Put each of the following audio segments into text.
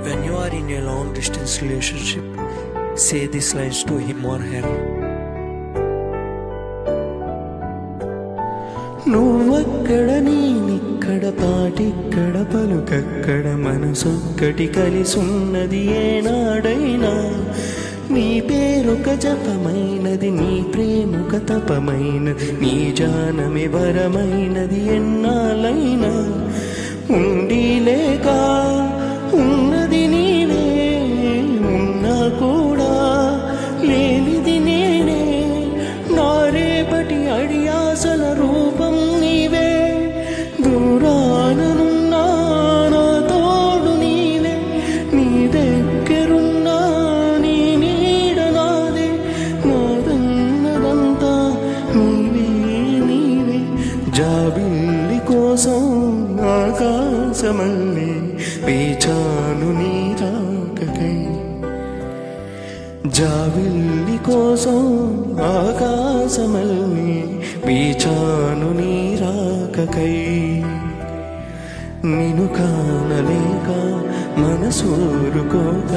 When you are in a long distance relationship, say these lines to him or her. నువ్వక్కడ నేనిక్కడ పాటిక్కడ పలుకక్కడ మనసొక్కటి కలిసున్నది ఏనాడైనా. నీ పేరొక జపమైనది, నీ ప్రేమొక తపమైనది, నీ జానమే వరమైనది ఎన్నాళ్ళైనా. ఉండి లేక ఉన్నది నీవే, ఉన్నా కూడా లేనిది నేనే. నా రేపటి అడియాసల రూపం నీవే. దూరాననున్నా నా తోడు నీవే, నీ దగ్గరున్నా నీ నీడ నాదే. నాదన్నదంతా నీవే నీవే. జాబిల్లి కోసం ఆకాశమల్లే వేచాను నీ రాకకై. జాబిల్లి కోసం ఆకాశమల్లే వేచాను నీ రాకకై. నిన్ను కానలేక మనసూరుకోక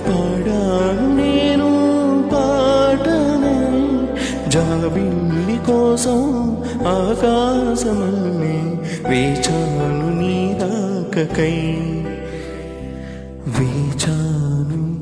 పాడాను నేను పాటనే. జాబిల్లి కోసం ఆకాశమల్లే వేచాను నీ రాకకై. వేచాను.